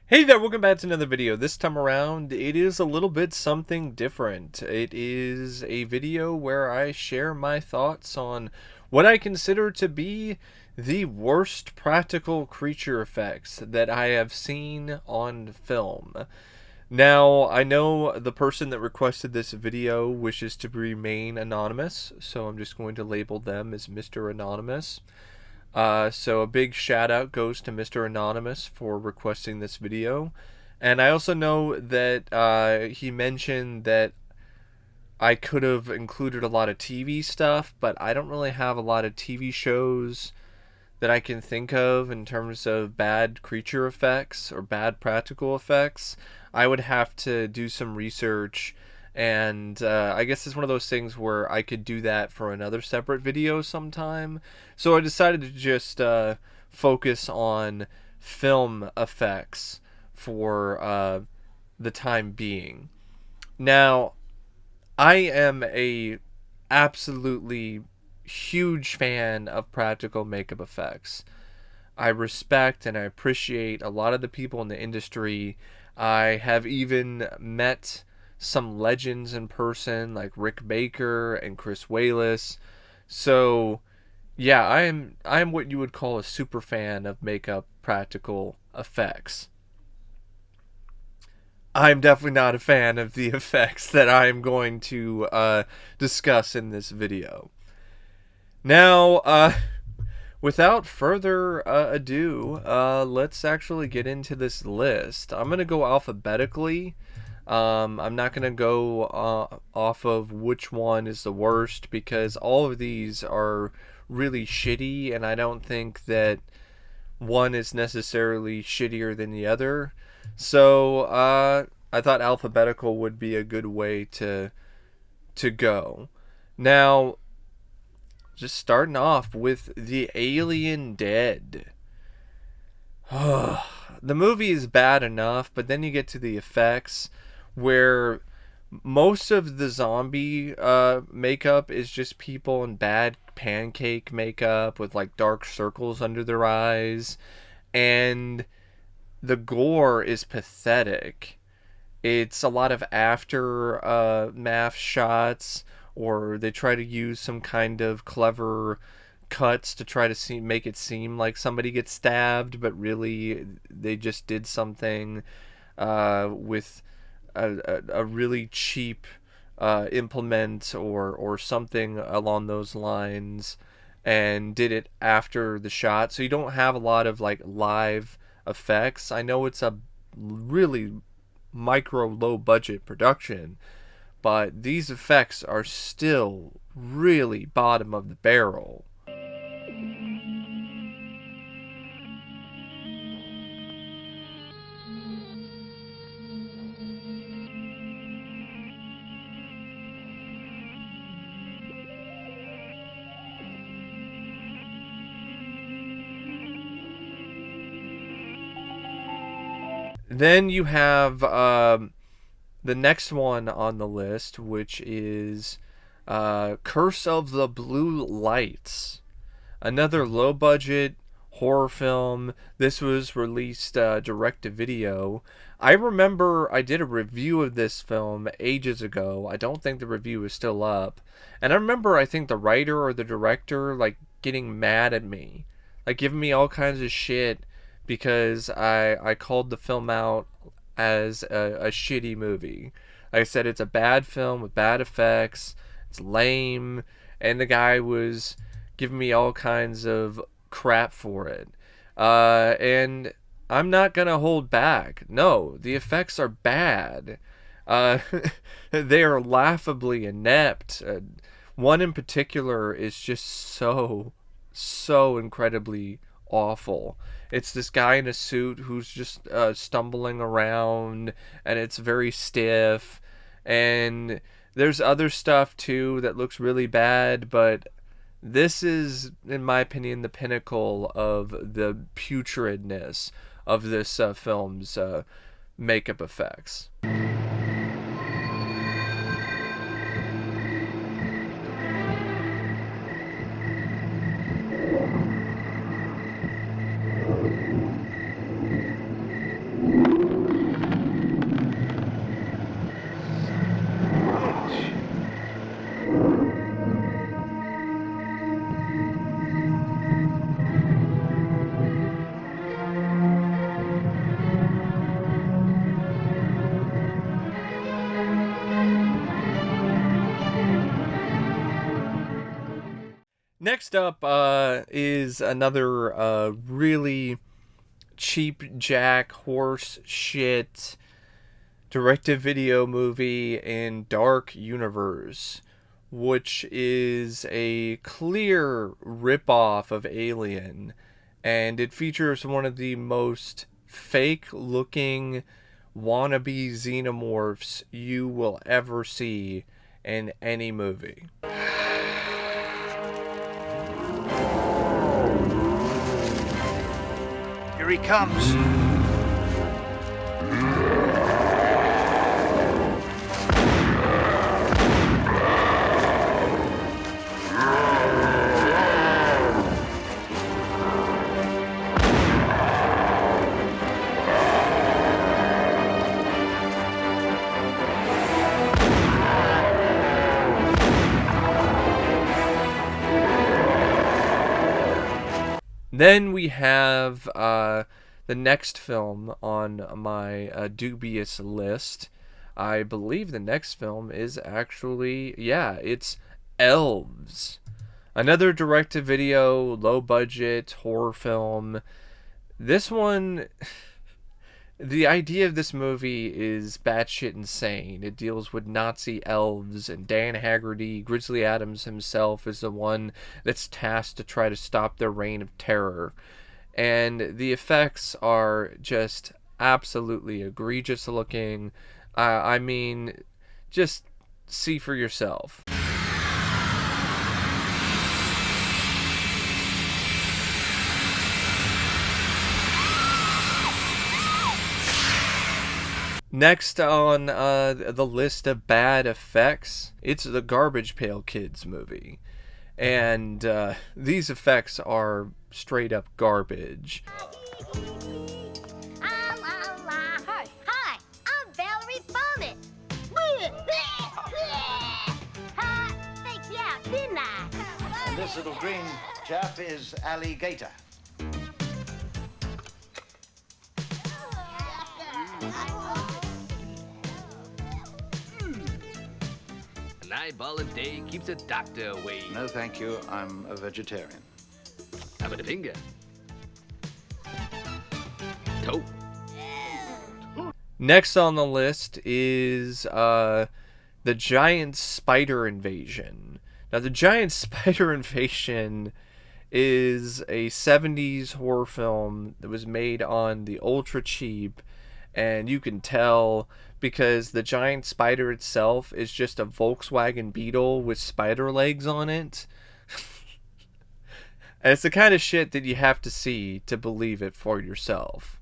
Hey there, welcome back to another video. This time around, it is a little bit something different. It is a video where I share my thoughts on what I consider to be the worst practical creature effects that I have seen on film. Now, I know the person that requested this video wishes to remain anonymous, so I'm just going to label them as Mr. Anonymous. So a big shout out goes to Mr. Anonymous for requesting this video. And I also know that he mentioned that I could have included a lot of TV stuff, but I don't really have a lot of TV shows that I can think of in terms of bad creature effects or bad practical effects. I would have to do some research, and I guess it's one of those things where I could do that for another separate video sometime. So I decided to just focus on film effects for the time being. Now, I am a absolutely huge fan of practical makeup effects. I respect and I appreciate a lot of the people in the industry. I have even met some legends in person like Rick Baker and Chris Wallace. So, yeah, I am what you would call a super fan of makeup practical effects. I'm definitely not a fan of the effects that I'm going to discuss in this video. Now, without further ado, let's actually get into this list. I'm going to go alphabetically. I'm not going to go off of which one is the worst because all of these are really shitty, and I don't think that one is necessarily shittier than the other. So I thought alphabetical would be a good way to go. Now, just starting off with The Alien Dead. The movie is bad enough, but then you get to the effects where most of the zombie makeup is just people in bad pancake makeup with like dark circles under their eyes, and the gore is pathetic. It's a lot of after math shots, or they try to use some kind of clever cuts to try to make it seem like somebody gets stabbed, but really they just did something with a really cheap implement or something along those lines, and did it after the shot. So you don't have a lot of like live effects. I know it's a really micro low budget production, but these effects are still really bottom of the barrel. Then you have the next one on the list, which is Curse of the Blue Lights. Another low budget horror film. This was released direct to video. I remember I did a review of this film ages ago. I don't think the review is still up. And I remember I think the writer or the director like getting mad at me, like giving me all kinds of shit because I called the film out as a shitty movie. Like I said, it's a bad film with bad effects. It's lame, and the guy was giving me all kinds of crap for it. And I'm not gonna hold back. No, the effects are bad. Uh, they are laughably inept. One in particular is just so incredibly awful. It's this guy in a suit who's just stumbling around, and it's very stiff. And there's other stuff too that looks really bad, but this is, in my opinion, the pinnacle of the putridness of this film's makeup effects. Next up is another really cheap jack horse shit direct-to-video movie in Dark Universe, which is a clear ripoff of Alien, and it features one of the most fake-looking wannabe xenomorphs you will ever see in any movie. Here he comes. Then we have the next film on my dubious list. I believe the next film is actually, yeah, it's Elves. Another direct-to-video, low-budget horror film. This one, the idea of this movie is batshit insane. It deals with Nazi elves, and Dan Haggerty, Grizzly Adams himself, is the one that's tasked to try to stop their reign of terror. And the effects are just absolutely egregious looking. I mean, just see for yourself. Next on the list of bad effects, it's the Garbage Pail Kids movie. And these effects are straight up garbage. Hi, I'm Valerie Bonnet. Faked you out, didn't I? And this little green chap is Alligator. An eyeball a day keeps a doctor away. No, thank you. I'm a vegetarian. How about a finger? Toe. Next on the list is the Giant Spider Invasion. Now, the Giant Spider Invasion is a 70s horror film that was made on the ultra cheap, and you can tell because the giant spider itself is just a Volkswagen Beetle with spider legs on it. And it's the kind of shit that you have to see to believe it for yourself.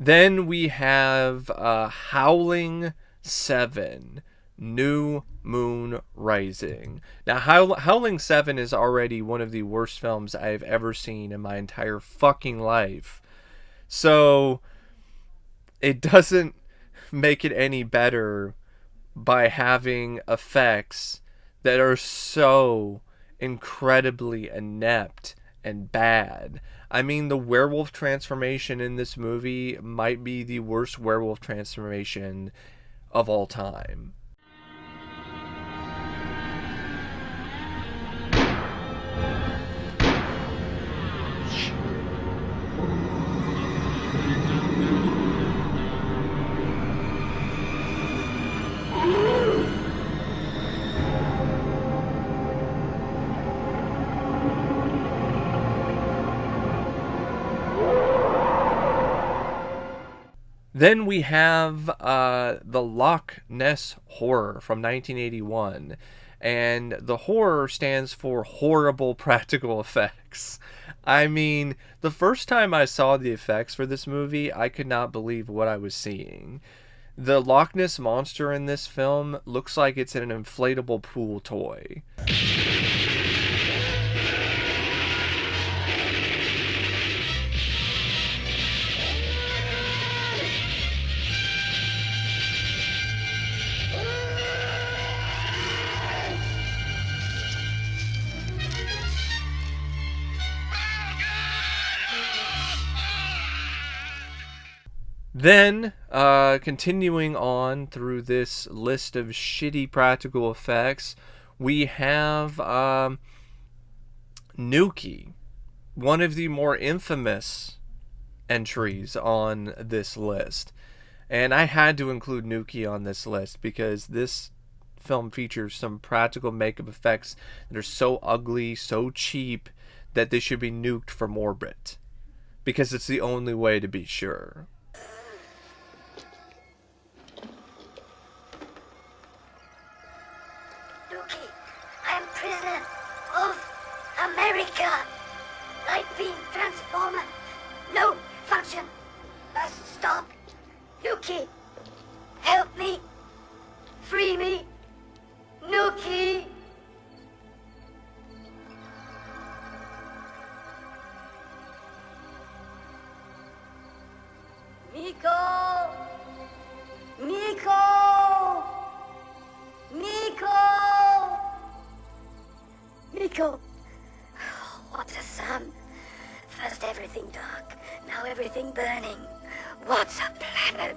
Then we have Howling 7, New Moon Rising. Now, Howling 7 is already one of the worst films I've ever seen in my entire fucking life. So, it doesn't make it any better by having effects that are so incredibly inept and bad. I mean, the werewolf transformation in this movie might be the worst werewolf transformation of all time. Then we have the Loch Ness Horror from 1981. And the horror stands for horrible practical effects. I mean, the first time I saw the effects for this movie, I could not believe what I was seeing. The Loch Ness monster in this film looks like it's an inflatable pool toy. Then, continuing on through this list of shitty practical effects, we have Nuki, one of the more infamous entries on this list. And I had to include Nuki on this list because this film features some practical makeup effects that are so ugly, so cheap, that they should be nuked from orbit. Because it's the only way to be sure. I'm prisoner of America. Light beam transformer. No function. Must stop. Nuki, help me. Free me. Nuki. Miko. Miko. Miko. Miko. What a sun. First everything dark, now everything burning. What's a planet?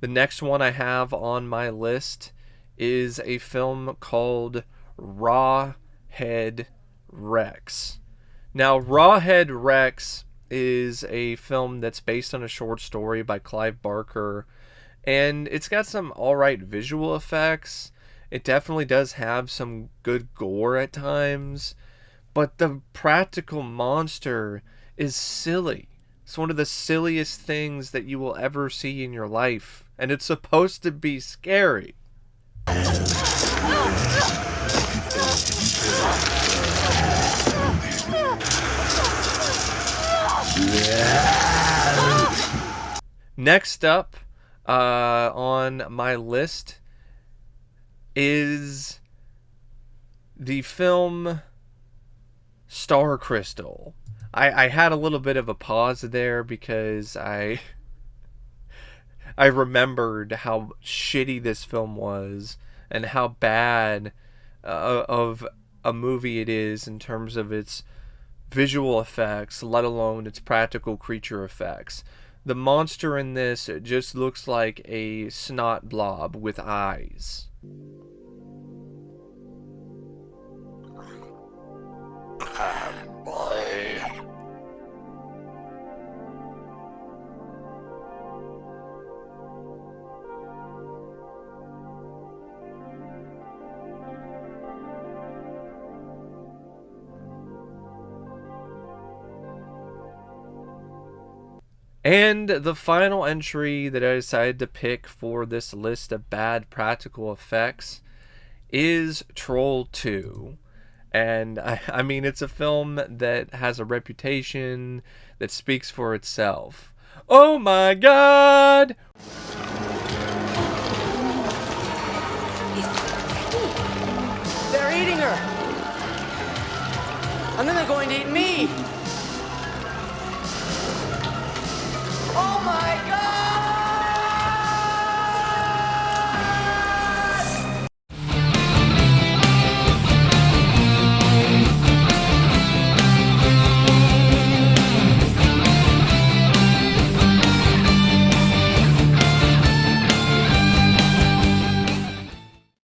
The next one I have on my list is a film called Rawhead Rex. Now, Rawhead Rex is a film that's based on a short story by Clive Barker, and it's got some alright visual effects. It definitely does have some good gore at times, but the practical monster is silly. It's one of the silliest things that you will ever see in your life, and it's supposed to be scary. Next up on my list is the film Star Crystal. I had a little bit of a pause there because I remembered how shitty this film was and how bad of a movie it is in terms of its visual effects, let alone its practical creature effects. The monster in this just looks like a snot blob with eyes. And the final entry that I decided to pick for this list of bad practical effects is Troll 2. And I mean, it's a film that has a reputation that speaks for itself. Oh my god! They're eating her! And then they're going to eat me!